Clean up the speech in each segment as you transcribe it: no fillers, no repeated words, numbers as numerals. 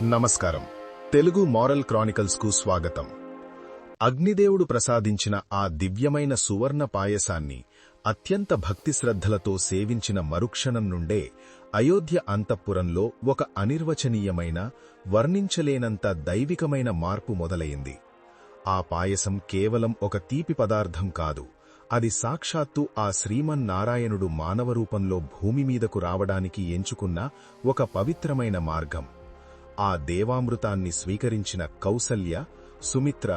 నమస్కారం. Telugu moral Chronicles కు స్వాగతం. అగ్నిదేవుడు ప్రసాదించిన ఆ దివ్యమైన సువర్ణ పాయసాన్ని అత్యంత భక్తిశ్రద్ధలతో సేవించిన మరుక్షణం నుండే అయోధ్య అంతఃపురంలో ఒక అనిర్వచనీయమైన, వర్ణించలేనంత దైవికమైన మార్పు మొదలయింది. ఆ పాయసం కేవలం ఒక తీపి పదార్థం కాదు, అది సాక్షాత్తు ఆ శ్రీమన్నారాయణుడు మానవరూపంలో భూమి మీదకు రావడానికి ఎంచుకున్న ఒక పవిత్రమైన మార్గం. ఆ దేవామృతాన్ని స్వీకరించిన కౌసల్య, సుమిత్ర,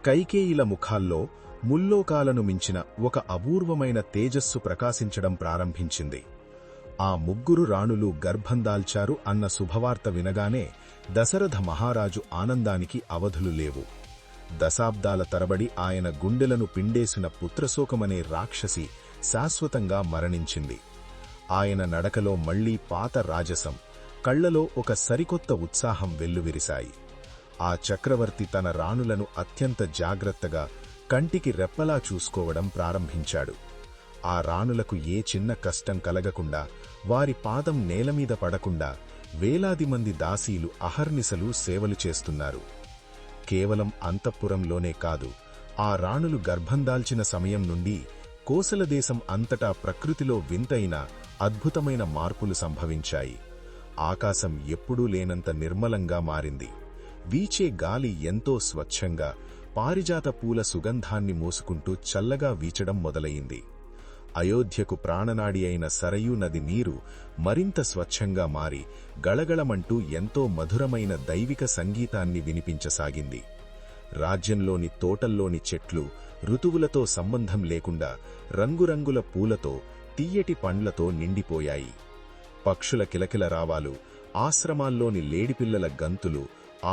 కైకేయిల ముఖాల్లో ముల్లోకాలను మించిన ఒక అపూర్వమైన తేజస్సు ప్రకాశించడం ప్రారంభించింది. ఆ ముగ్గురు రాణులు గర్భందాల్చారు అన్న శుభవార్త వినగానే దశరథ మహారాజు ఆనందానికి అవధులు లేవు. దశాబ్దాల తరబడి ఆయన గుండెలను పిండేసిన పుత్రశోకమనే రాక్షసి శాశ్వతంగా మరణించింది. ఆయన నడకలో మళ్లీ పాత రాజసం, కళ్లలో ఒక సరికొత్త ఉత్సాహం వెల్లువిరిశాయి. ఆ చక్రవర్తి తన రాణులను అత్యంత జాగ్రత్తగా, కంటికి రెప్పలా చూసుకోవడం ప్రారంభించాడు. ఆ రాణులకు ఏ చిన్న కష్టం కలగకుండా, వారి పాదం నేలమీద పడకుండా వేలాది మంది దాసీలు అహర్నిశలు సేవలు చేస్తున్నారు. కేవలం అంతఃపురంలోనే కాదు, ఆ రాణులు గర్భందాల్చిన సమయం నుండి కోసలదేశం అంతటా ప్రకృతిలో వింతైన, అద్భుతమైన మార్పులు సంభవించాయి. ఆకాశం ఎప్పుడూ లేనంత నిర్మలంగా మారింది. వీచే గాలి ఎంతో స్వచ్ఛంగా, పారిజాత పూల సుగంధాన్ని మోసుకుంటూ చల్లగా వీచడం మొదలయింది. అయోధ్యకు ప్రాణనాడి అయిన సరయూ నది నీరు మరింత స్వచ్ఛంగా మారి గళగళమంటూ ఎంతో మధురమైన దైవిక సంగీతాన్ని వినిపించసాగింది. రాజ్యంలోని తోటల్లోని చెట్లు ఋతువులతో సంబంధం లేకుండా రంగురంగుల పూలతో, తీయటి పండ్లతో నిండిపోయాయి. పక్షుల కిలకిల రావాలు, ఆశ్రమాల్లోని లేడిపిల్లల గంతులు,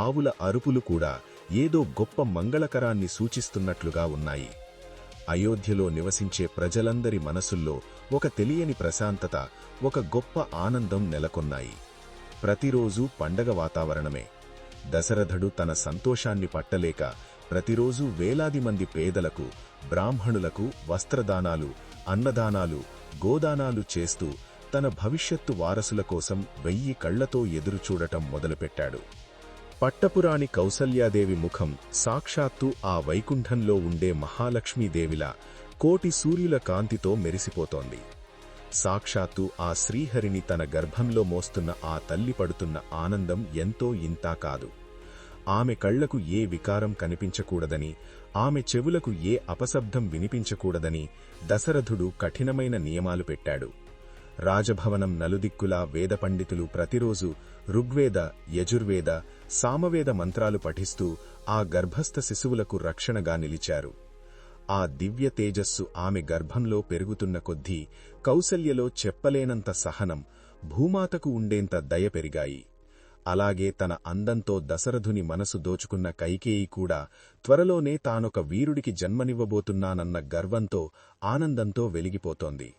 ఆవుల అరుపులు కూడా ఏదో గొప్ప మంగళకరాన్ని సూచిస్తున్నట్లుగా ఉన్నాయి. అయోధ్యలో నివసించే ప్రజలందరి మనసుల్లో ఒక తెలియని ప్రశాంతత, ఒక గొప్ప ఆనందం నెలకొన్నాయి. ప్రతిరోజూ పండగ వాతావరణమే. దశరథుడు తన సంతోషాన్ని పట్టలేక ప్రతిరోజూ వేలాది మంది పేదలకు, బ్రాహ్మణులకు వస్త్రదానాలు, అన్నదానాలు, గోదానాలు చేస్తూ తన భవిష్యత్తు వారసుల కోసం 1000 కళ్లతో ఎదురుచూడటం మొదలుపెట్టాడు. పట్టపురాణి కౌసల్యాదేవి ముఖం సాక్షాత్తు ఆ వైకుంఠంలో ఉండే మహాలక్ష్మీదేవిలా కోటి సూర్యుల కాంతితో మెరిసిపోతోంది. సాక్షాత్తు ఆ శ్రీహరిని తన గర్భంలో మోస్తున్న ఆ తల్లి పడుతున్న ఆనందం ఎంతో ఇంతా కాదు. ఆమె కళ్లకు ఏ వికారం కనిపించకూడదని, ఆమె చెవులకు ఏ అపశబ్దం వినిపించకూడదని దశరథుడు కఠినమైన నియమాలు పెట్టాడు. రాజభవనం నలుదిక్కులా వేద పండితులు ప్రతిరోజు ఋగ్వేద, యజుర్వేద, సామవేద మంత్రాలు పఠిస్తూ ఆ గర్భస్థ శిశువులకు రక్షణగా నిలిచారు. ఆ దివ్య తేజస్సు ఆమె గర్భంలో పెరుగుతున్న కొద్దీ కౌసల్యలో చెప్పలేనంత సహనం, భూమాతకు ఉండేంత దయ పెరిగాయి. అలాగే తన అందంతో దశరథుని మనసు దోచుకున్న కైకేయి కూడా త్వరలోనే తానొక వీరుడికి జన్మనివ్వబోతున్నానన్న గర్వంతో, ఆనందంతో వెలిగిపోతోంది.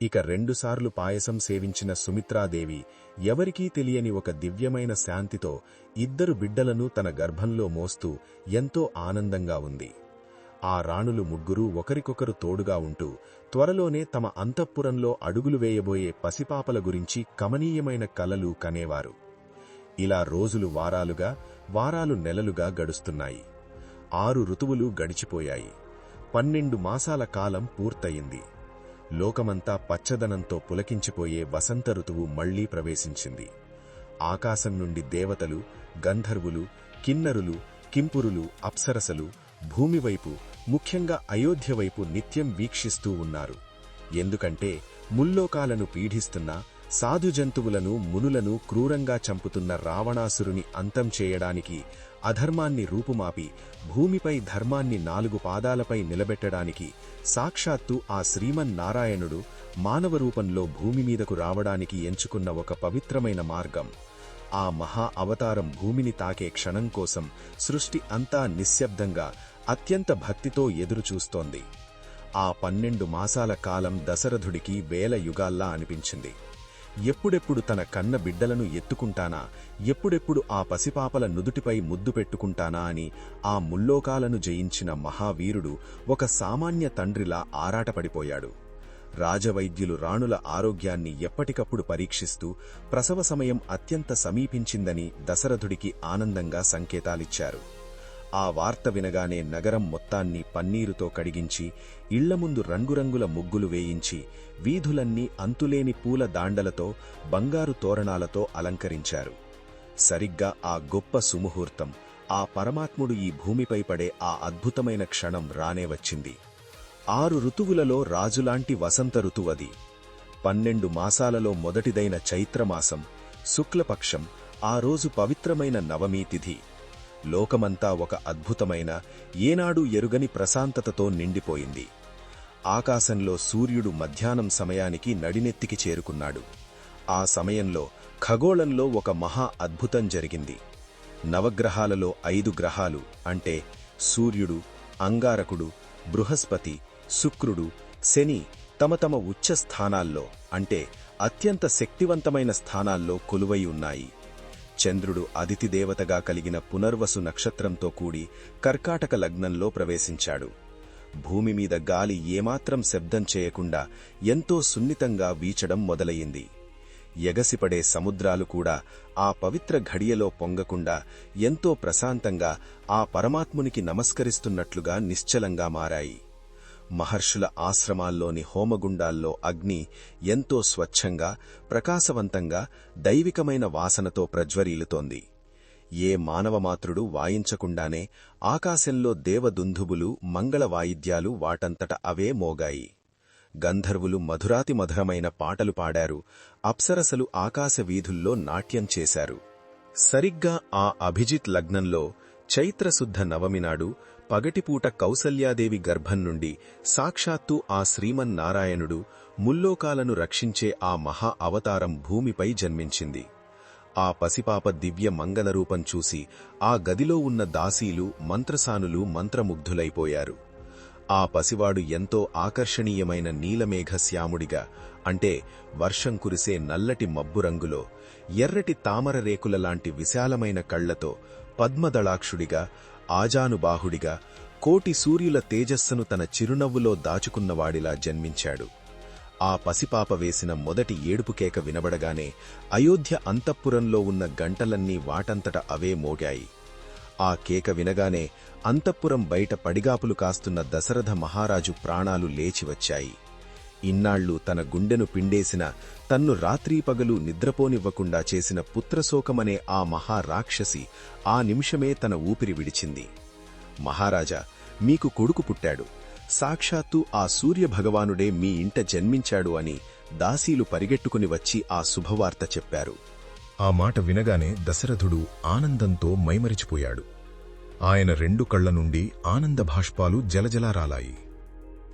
ఇక 2 సార్లు పాయసం సేవించిన సుమిత్రాదేవి ఎవరికీ తెలియని ఒక దివ్యమైన శాంతితో 2 బిడ్డలను తన గర్భంలో మోస్తూ ఎంతో ఆనందంగా ఉంది. ఆ రాణులు ముగ్గురూ ఒకరికొకరు తోడుగా ఉంటూ త్వరలోనే తమ అంతఃపురంలో అడుగులు వేయబోయే పసిపాపల గురించి కమనీయమైన కలలు కనేవారు. ఇలా రోజులు వారాలుగా, వారాలు నెలలుగా గడుస్తున్నాయి. 6 ఋతువులు గడిచిపోయాయి. 12 మాసాల కాలం పూర్తయింది. లోకమంతా పచ్చదనంతో పులకించిపోయే వసంత ఋతువు మళ్లీ ప్రవేశించింది. ఆకాశం నుండి దేవతలు, గంధర్వులు, కిన్నరులు, కింపురులు, అప్సరసలు భూమివైపు, ముఖ్యంగా అయోధ్య వైపు నిత్యం వీక్షిస్తూ ఉన్నారు. ఎందుకంటే ముల్లోకాలను పీడిస్తున్న, సాధు జంతువులను, మునులను క్రూరంగా చంపుతున్న రావణాసురుని అంతం చేయడానికి, అధర్మాన్ని రూపుమాపి భూమిపై ధర్మాన్ని 4 పాదాలపై నిలబెట్టడానికి సాక్షాత్తు ఆ శ్రీమన్నారాయణుడు మానవరూపంలో భూమిమీదకు రావడానికి ఎంచుకున్న ఒక పవిత్రమైన మార్గం. ఆ మహా అవతారం భూమిని తాకే క్షణం కోసం సృష్టి అంతా నిశ్శబ్దంగా, అత్యంత భక్తితో ఎదురుచూస్తోంది. ఆ 12 మాసాల కాలం దశరథుడికి వేల యుగాల్లా అనిపించింది. ఎప్పుడెప్పుడు తన కన్న బిడ్డలను ఎత్తుకుంటానా, ఎప్పుడెప్పుడు ఆ పసిపాపల నుదుటిపై ముద్దు పెట్టుకుంటానా అని ఆ ముల్లోకాలను జయించిన మహావీరుడు ఒక సామాన్య తండ్రిలా ఆరాటపడిపోయాడు. రాజవైద్యులు రాణుల ఆరోగ్యాన్ని ఎప్పటికప్పుడు పరీక్షిస్తూ ప్రసవ సమయం అత్యంత సమీపించిందని దశరథుడికి ఆనందంగా సంకేతాలిచ్చారు. ఆ వార్త వినగానే నగరం మొత్తాన్ని పన్నీరుతో కడిగించి, ఇళ్ల ముందు రంగురంగుల ముగ్గులు వేయించి, వీధులన్నీ అంతులేని పూల దాండలతో, బంగారు తోరణాలతో అలంకరించారు. సరిగ్గా ఆ గొప్ప సుముహూర్తం, ఆ పరమాత్ముడు ఈ భూమిపై పడే ఆ అద్భుతమైన క్షణం రానే వచ్చింది. 6 ఋతువులలో రాజులాంటి వసంత ఋతువది. 12 మాసాలలో మొదటిదైన చైత్రమాసం, శుక్లపక్షం, ఆ రోజు పవిత్రమైన నవమీ తిథి. లోకమంతా ఒక అద్భుతమైన, ఏనాడు ఎరుగని ప్రశాంతతతో నిండిపోయింది. ఆకాశంలో సూర్యుడు మధ్యాహ్నం సమయానికి నడినెత్తికి చేరుకున్నాడు. ఆ సమయంలో ఖగోళంలో ఒక మహా అద్భుతం జరిగింది. నవగ్రహాలలో 5 గ్రహాలు అంటే సూర్యుడు, అంగారకుడు, బృహస్పతి, శుక్రుడు, శని తమ తమ ఉచ్చ స్థానాల్లో అంటే అత్యంత శక్తివంతమైన స్థానాల్లో కొలువై ఉన్నాయి. చంద్రుడు అదితిదేవతగా కలిగిన పునర్వసు నక్షత్రంతో కూడి కర్కాటక లగ్నంలో ప్రవేశించాడు. భూమి మీద గాలి ఏమాత్రం శబ్దం చేయకుండా ఎంతో సున్నితంగా వీచడం మొదలయింది. ఎగసిపడే సముద్రాలు కూడా ఆ పవిత్ర ఘడియలో పొంగకుండా ఎంతో ప్రశాంతంగా ఆ పరమాత్మునికి నమస్కరిస్తున్నట్లుగా నిశ్చలంగా మారాయి. మహర్షుల ఆశ్రమాల్లోని హోమగుండాల్లో అగ్ని ఎంతో స్వచ్ఛంగా, ప్రకాశవంతంగా, దైవికమైన వాసనతో ప్రజ్వరీలుతోంది. ఏ మానవమాతృడు వాయించకుండానే ఆకాశంలో దేవదుందుబులు, మంగళ వాయిద్యాలు వాటంతట అవే మోగాయి. గంధర్వులు మధురాతి మధురమైన పాటలు పాడారు. అప్సరసలు ఆకాశ వీధుల్లో నాట్యం చేశారు. సరిగ్గా ఆ అభిజిత్ లగ్నంలో చైత్రశుద్ధ నవమినాడు పగటిపూట కౌసల్యాదేవి గర్భం నుండి సాక్షాత్తు ఆ శ్రీమన్నారాయణుడు ముల్లోకాలను రక్షించే ఆ మహా అవతారం భూమిపై జన్మించింది. ఆ పసిపాప దివ్య మంగళరూపం చూసి ఆ గదిలో ఉన్న దాసీలు, మంత్రసానులు మంత్రముగ్ధులైపోయారు. ఆ పసివాడు ఎంతో ఆకర్షణీయమైన నీలమేఘ శ్యాముడిగా అంటే వర్షం కురిసే నల్లటి మబ్బు రంగులో, ఎర్రటి తామర రేకులలాంటి విశాలమైన కళ్లతో, పద్మదళాక్షుడిగా, ఆజానుబాహుడిగా, కోటి సూర్యుల తేజస్సును తన చిరునవ్వులో దాచుకున్నవాడిలా జన్మించాడు. ఆ పసిపాప వేసిన మొదటి ఏడుపుకేక వినబడగానే అయోధ్య అంతఃపురంలో ఉన్న గంటలన్నీ వాటంతట అవే మోగాయి. ఆ కేక వినగానే అంతఃపురం బయట పడిగాపులు కాస్తున్న దశరథ మహారాజు ప్రాణాలు లేచివచ్చాయి. ఇన్నాళ్లు తన గుండెను పిండేసిన, తన్ను రాత్రీపగలు నిద్రపోనివ్వకుండా చేసిన పుత్రశోకమనే ఆ మహారాక్షసి ఆ నిమిషమే తన ఊపిరి విడిచింది. మహారాజా, మీకు కొడుకు పుట్టాడు. సాక్షాత్తు ఆ సూర్యభగవానుడే మీ ఇంట జన్మించాడు అని దాసీలు పరిగెట్టుకుని వచ్చి ఆ శుభవార్త చెప్పారు. ఆ మాట వినగానే దశరథుడు ఆనందంతో మైమరిచిపోయాడు. ఆయన 2 కళ్ల నుండి ఆనంద భాష్పాలు జలజలారాలాయి.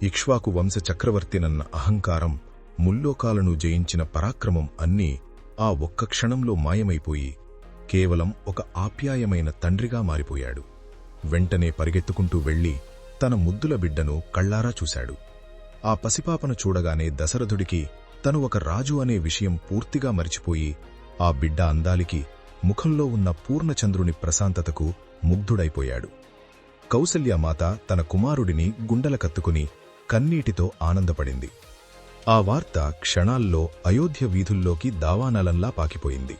ఇక్ష్వాకు వంశ చక్రవర్తినన్న అహంకారం, ముల్లోకాలను జయించిన పరాక్రమం అన్నీ ఆ ఒక్క క్షణంలో మాయమైపోయి కేవలం ఒక ఆప్యాయమైన తండ్రిగా మారిపోయాడు. వెంటనే పరిగెత్తుకుంటూ వెళ్లి తన ముద్దుల బిడ్డను కళ్లారా చూశాడు. ఆ పసిపాపను చూడగానే దశరథుడికి తను ఒక రాజు అనే విషయం పూర్తిగా మరిచిపోయి ఆ బిడ్డ అందాలికి, ముఖంలో ఉన్న పూర్ణచంద్రుని ప్రశాంతతకు ముగ్ధుడైపోయాడు. కౌసల్యామాత తన కుమారుడిని గుండెల కత్తుకుని కన్నీటితో ఆనందపడింది. ఆ వార్త క్షణాల్లో అయోధ్య వీధుల్లోకి దావానలంలా పాకిపోయింది.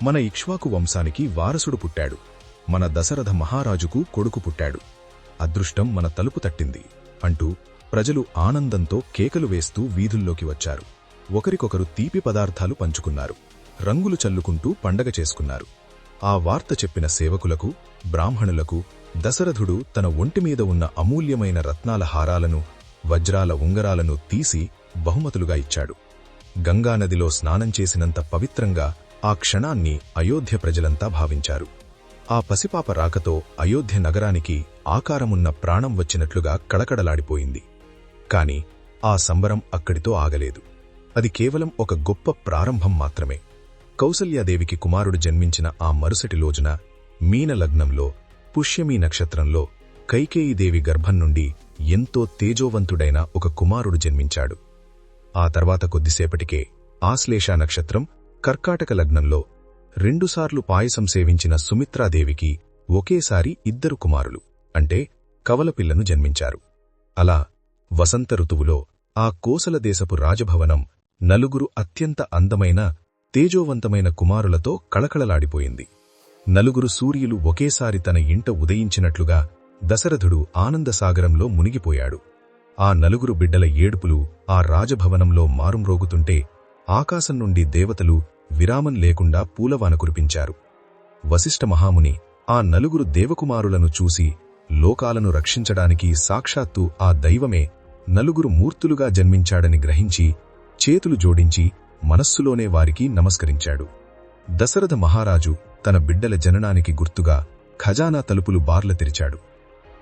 మన ఇక్ష్వాకు వంశానికి వారసుడు పుట్టాడు, మన దశరథ మహారాజుకు కొడుకు పుట్టాడు, అదృష్టం మన తలుపు తట్టింది అంటూ ప్రజలు ఆనందంతో కేకలు వేస్తూ వీధుల్లోకి వచ్చారు. ఒకరికొకరు తీపి పదార్థాలు పంచుకున్నారు, రంగులు చల్లుకుంటూ పండగ చేసుకున్నారు. ఆ వార్త చెప్పిన సేవకులకు, బ్రాహ్మణులకు దశరథుడు తన ఒంటిమీద ఉన్న అమూల్యమైన రత్నాల హారాలను, వజ్రాల ఉంగరాలను తీసి బహుమతులుగా ఇచ్చాడు. గంగానదిలో స్నానం చేసినంత పవిత్రంగా ఆ క్షణాన్ని అయోధ్య ప్రజలంతా భావించారు. ఆ పసిపాప రాకతో అయోధ్య నగరానికి ఆకారమున్న ప్రాణం వచ్చినట్లుగా కళకళలాడిపోయింది. కాని ఆ సంబరం అక్కడితో ఆగలేదు. అది కేవలం ఒక గొప్ప ప్రారంభం మాత్రమే. కౌసల్యాదేవికి కుమారుడు జన్మించిన ఆ మరుసటి రోజున మీనలగ్నంలో పుష్యమీ నక్షత్రంలో కైకేయీదేవి గర్భం నుండి ఎంతో తేజోవంతుడైన ఒక కుమారుడు జన్మించాడు. ఆ తర్వాత కొద్దిసేపటికే ఆశ్లేష నక్షత్రం కర్కాటక లగ్నంలో 2 సార్లు పాయసం సేవించిన సుమిత్రాదేవికి ఒకేసారి 2 కుమారులు అంటే కవలపిల్లను జన్మించారు. అలా వసంత ఋతువులో ఆ కోసల దేశపు రాజభవనం నలుగురు అత్యంత అందమైన తేజోవంతమైన కుమారులతో కళకళలాడిపోయింది. నలుగురు సూర్యులు ఒకేసారి తన ఇంట ఉదయించినట్లుగా దశరథుడు ఆనందసాగరంలో మునిగిపోయాడు. ఆ నలుగురు బిడ్డల ఏడుపులు ఆ రాజభవనంలో మారుమ్రోగుతుంటే ఆకాశం నుండి దేవతలు విరామం లేకుండా పూలవాన కురిపించారు. వశిష్ఠ మహాముని ఆ నలుగురు దేవకుమారులను చూసి లోకాలను రక్షించడానికి సాక్షాత్తు ఆ దైవమే నలుగురు మూర్తులుగా జన్మించాడని గ్రహించి చేతులు జోడించి మనస్సులోనే వారికి నమస్కరించాడు. దశరథ మహారాజు తన బిడ్డల జననానికి గుర్తుగా ఖజానా తలుపులు బార్ల తెరిచాడు.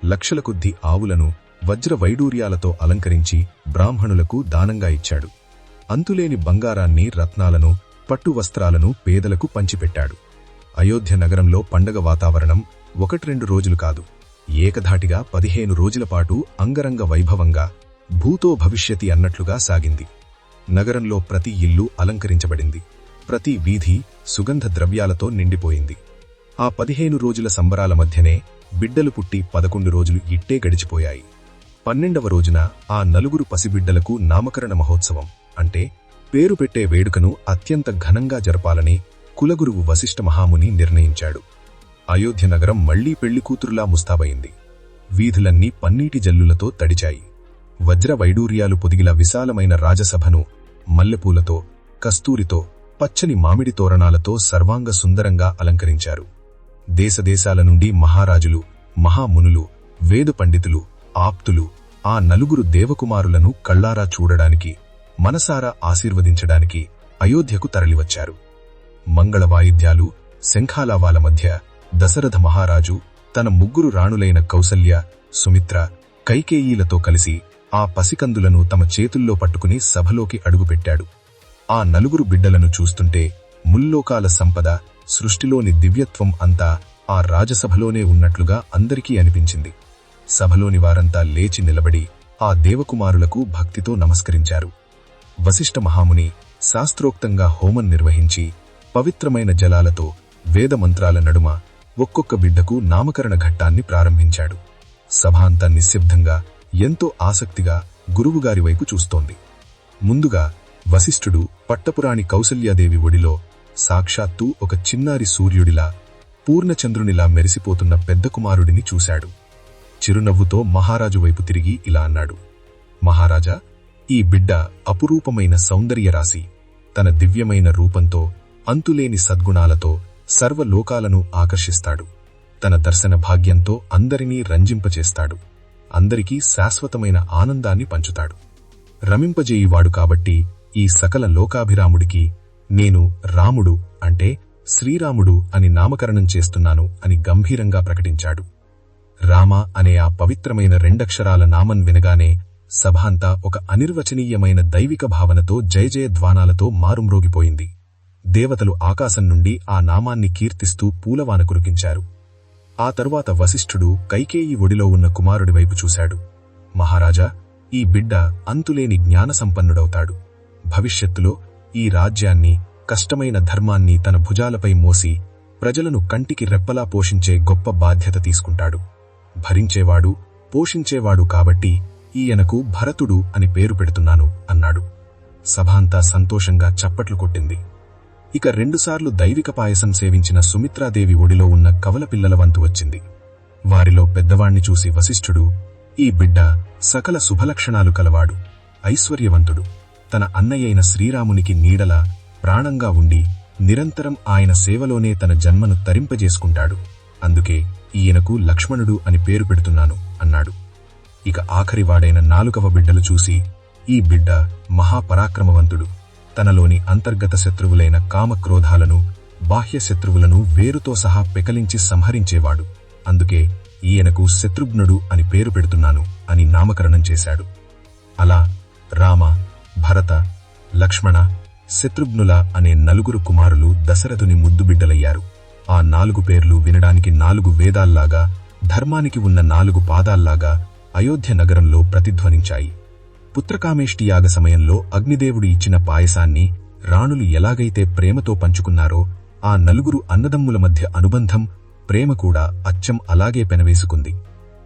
లక్షల కొద్దీ ఆవులను వజ్ర వైడూర్యాలతో అలంకరించి బ్రాహ్మణులకు దానంగా ఇచ్చాడు. అంతులేని బంగారాన్ని, రత్నాలను, పట్టు వస్త్రాలను పేదలకు పంచిపెట్టాడు. అయోధ్య నగరంలో పండగ వాతావరణం 1-2 రోజులు కాదు, ఏకధాటిగా 15 రోజులపాటు అంగరంగ వైభవంగా భూతో భవిష్యతి అన్నట్లుగా సాగింది. నగరంలో ప్రతి ఇల్లు అలంకరించబడింది. ప్రతి వీధి సుగంధ ద్రవ్యాలతో నిండిపోయింది. ఆ 15 రోజుల సంబరాల మధ్యనే బిడ్డలు పుట్టి 11 రోజులు ఇట్టే గడిచిపోయాయి. 12వ రోజున ఆ నలుగురు పసిబిడ్డలకు నామకరణ మహోత్సవం అంటే పేరు పెట్టే వేడుకను అత్యంత ఘనంగా జరపాలని కులగురువు వశిష్ఠ మహాముని నిర్ణయించాడు. అయోధ్య నగరం మళ్లీ పెళ్లికూతురులా ముస్తాబయింది. వీధులన్నీ పన్నీటి జల్లులతో తడిచాయి. వజ్ర వైడూర్యాలు పొదిగిల విశాలమైన రాజసభను మల్లెపూలతో, కస్తూరితో, పచ్చని మామిడి తోరణాలతో సర్వాంగ సుందరంగా అలంకరించారు. దేశదేశాల నుండి మహారాజులు, మహామునులు, వేద పండితులు, ఆప్తులు ఆ నలుగురు దేవకుమారులను కళ్లారా చూడడానికి, మనసారా ఆశీర్వదించడానికి అయోధ్యకు తరలివచ్చారు. మంగళ వాయిద్యాలు, శంఖాలావాల మధ్య దశరథ మహారాజు తన ముగ్గురు రాణులైన కౌసల్య, సుమిత్ర, కైకేయీలతో కలిసి ఆ పసికందులను తమ చేతుల్లో పట్టుకుని సభలోకి అడుగుపెట్టాడు. ఆ నలుగురు బిడ్డలను చూస్తుంటే ముల్లోకాల సంపద, సృష్టిలోని దివ్యత్వం అంతా ఆ రాజసభలోనే ఉన్నట్లుగా అందరికీ అనిపించింది. సభలోని వారంతా లేచి నిలబడి ఆ దేవకుమారులకు భక్తితో నమస్కరించారు. వశిష్ఠ మహాముని శాస్త్రోక్తంగా హోమం నిర్వహించి పవిత్రమైన జలాలతో వేదమంత్రాల నడుమ ఒక్కొక్క బిడ్డకు నామకరణ ఘట్టాన్ని ప్రారంభించాడు. సభాంతా నిశ్శబ్దంగా ఎంతో ఆసక్తిగా గురువుగారి వైపు చూస్తోంది. ముందుగా వశిష్ఠుడు పట్టపురాణి కౌసల్యాదేవి ఒడిలో సాక్షాత్తూ ఒక చిన్నారి సూర్యుడిలా, పూర్ణచంద్రునిలా మెరిసిపోతున్న పెద్ద కుమారుడిని చూశాడు. చిరునవ్వుతో మహారాజు వైపు తిరిగి ఇలా అన్నాడు, మహారాజా, ఈ బిడ్డ అపురూపమైన సౌందర్యరాశి. తన దివ్యమైన రూపంతో, అంతులేని సద్గుణాలతో సర్వలోకాలను ఆకర్షిస్తాడు. తన దర్శన భాగ్యంతో అందరినీ రంజింపచేస్తాడు. అందరికీ శాశ్వతమైన ఆనందాన్ని పంచుతాడు. రమింపజేయువాడు కాబట్టి ఈ సకల లోకాభిరాముడికి నేను రాముడు అంటే శ్రీరాముడు అని నామకరణం చేస్తున్నాను అని గంభీరంగా ప్రకటించాడు. రామ అనే ఆ పవిత్రమైన రెండక్షరాల నామం వినగానే సభాంతా ఒక అనిర్వచనీయమైన దైవిక భావనతో జయజయధ్వానాలతో మారుమ్రోగిపోయింది. దేవతలు ఆకాశం నుండి ఆ నామాన్ని కీర్తిస్తూ పూలవాన కురిపించారు. ఆ తరువాత వశిష్ఠుడు కైకేయి ఒడిలో ఉన్న కుమారుడి వైపు చూశాడు. మహారాజా, ఈ బిడ్డ అంతులేని జ్ఞానసంపన్నుడవుతాడు. భవిష్యత్తులో ఈ రాజ్యాన్ని, కష్టమైన ధర్మాన్ని తన భుజాలపై మోసి ప్రజలను కంటికి రెప్పలా పోషించే గొప్ప బాధ్యత తీసుకుంటాడు. భరించేవాడు, పోషించేవాడు కాబట్టి ఈయనకు భరతుడు అని పేరు పెడుతున్నాను అన్నాడు. సభాంతా సంతోషంగా చప్పట్లు కొట్టింది. ఇక 2 సార్లు దైవిక పాయసం సేవించిన సుమిత్రాదేవి ఒడిలో ఉన్న కవల పిల్లల వంతు వచ్చింది. వారిలో పెద్దవాణ్ణి చూసి వశిష్ఠుడు, ఈ బిడ్డ సకల శుభలక్షణాలు కలవాడు, ఐశ్వర్యవంతుడు, తన అన్నయ్యైన శ్రీరామునికి నీడలా ప్రాణంగా ఉండి నిరంతరం ఆయన సేవలోనే తన జన్మను తరింపజేసుకుంటాడు. అందుకే ఈయనకు లక్ష్మణుడు అని పేరు పెడుతున్నాను అన్నాడు. ఇక ఆఖరివాడైన 4వ బిడ్డలు చూసి, ఈ బిడ్డ మహాపరాక్రమవంతుడు, తనలోని అంతర్గత శత్రువులైన కామక్రోధాలను, బాహ్య శత్రువులను వేరుతో సహా పెకలించి సంహరించేవాడు. అందుకే ఈయనకు శత్రుఘ్నుడు అని పేరు పెడుతున్నాను అని నామకరణం చేశాడు. అలా రామ, భరత, లక్ష్మణ, శత్రుఘ్నుల అనే 4 కుమారులు దశరథుని ముద్దుబిడ్డలయ్యారు. ఆ 4 పేర్లు వినడానికి 4 వేదాల్లాగా, ధర్మానికి ఉన్న 4 పాదాల్లాగా అయోధ్య నగరంలో ప్రతిధ్వనించాయి. పుత్రకామేష్టి యాగ సమయంలో అగ్నిదేవుడు ఇచ్చిన పాయసాన్ని రాణులు ఎలాగైతే ప్రేమతో పంచుకున్నారో ఆ 4 అన్నదమ్ముల మధ్య అనుబంధం, ప్రేమ కూడా అచ్చం అలాగే పెనవేసుకుంది.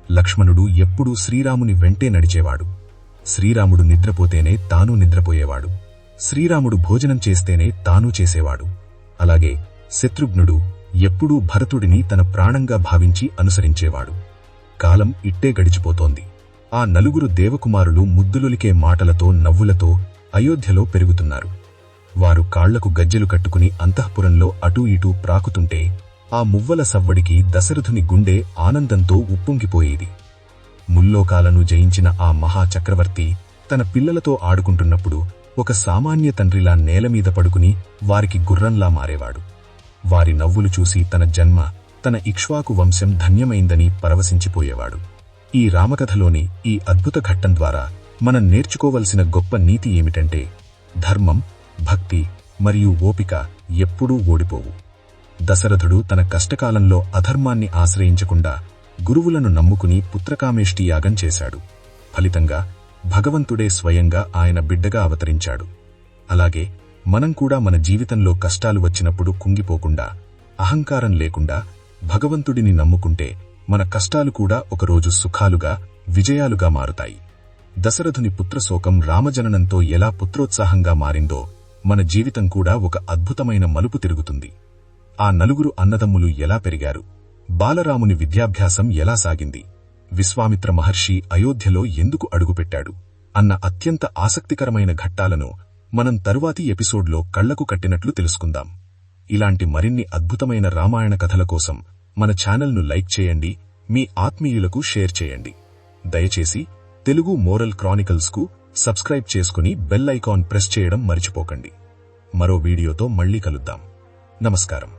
లక్ష్మణుడు ఎప్పుడూ శ్రీరాముని వెంటే నడిచేవాడు. శ్రీరాముడు నిద్రపోతేనే తాను నిద్రపోయేవాడు. శ్రీరాముడు భోజనం చేస్తేనే తాను చేసేవాడు. అలాగే శత్రుఘ్నుడు ఎప్పుడూ భరతుడిని తన ప్రాణంగా భావించి అనుసరించేవాడు. కాలం ఇట్టే గడిచిపోతోంది. ఆ నలుగురు దేవకుమారులు ముద్దులొలికే మాటలతో నవ్వులతో అయోధ్యలో పెరుగుతున్నారు. వారు కాళ్లకు గజ్జెలు కట్టుకుని అంతఃపురంలో అటూ ఇటూ ప్రాకుతుంటే ఆ మువ్వల సవ్వడికి దశరథుని గుండె ఆనందంతో ఉప్పొంగిపోయేది. ముల్లోకాలను జయించిన ఆ మహాచక్రవర్తి తన పిల్లలతో ఆడుకుంటున్నప్పుడు ఒక సామాన్య తండ్రిలా నేలమీద పడుకుని వారికి గుర్రంలా మారేవాడు. వారి నవ్వులు చూసి తన జన్మ, తన ఇక్ష్వాకు వంశం ధన్యమైందని పరవశించిపోయేవాడు. ఈ రామకథలోని ఈ అద్భుత ఘట్టం ద్వారా మనం నేర్చుకోవలసిన గొప్ప నీతి ఏమిటంటే, ధర్మం, భక్తి మరియు ఓపిక ఎప్పుడూ ఓడిపోవు. దశరథుడు తన కష్టకాలంలో అధర్మాన్ని ఆశ్రయించకుండా గురువులను నమ్ముకుని పుత్రకామేష్టి యాగం చేశాడు. ఫలితంగా భగవంతుడే స్వయంగా ఆయన బిడ్డగా అవతరించాడు. అలాగే మనం కూడా మన జీవితంలో కష్టాలు వచ్చినప్పుడు కుంగిపోకుండా, అహంకారం లేకుండా భగవంతుడిని నమ్ముకుంటే మన కష్టాలు కూడా ఒకరోజు సుఖాలుగా, విజయాలుగా మారుతాయి. దశరథుని పుత్రశోకం రామజననంతో ఎలా పుత్రోత్సాహంగా మారిందో మన జీవితం కూడా ఒక అద్భుతమైన మలుపు తిరుగుతుంది. ఆ నలుగురు అన్నదమ్ములు ఎలా పెరిగారు, బాలరాముని విద్యాభ్యాసం ఎలా సాగింది, విశ్వామిత్ర మహర్షి అయోధ్యలో ఎందుకు అడుగుపెట్టాడు అన్న అత్యంత ఆసక్తికరమైన ఘట్టాలను మనం తరువాతి ఎపిసోడ్లో కళ్లకు కట్టినట్లు తెలుసుకుందాం. ఇలాంటి మరిన్ని అద్భుతమైన రామాయణ కథల కోసం మన ఛానల్ను లైక్ చేయండి, మీ ఆత్మీయులకు షేర్ చేయండి. దయచేసి తెలుగు మోరల్ క్రానికల్స్కు సబ్స్క్రైబ్ చేసుకుని బెల్ ఐకాన్ ప్రెస్ చేయడం మర్చిపోకండి. మరో వీడియోతో మళ్ళీ కలుద్దాం. నమస్కారం.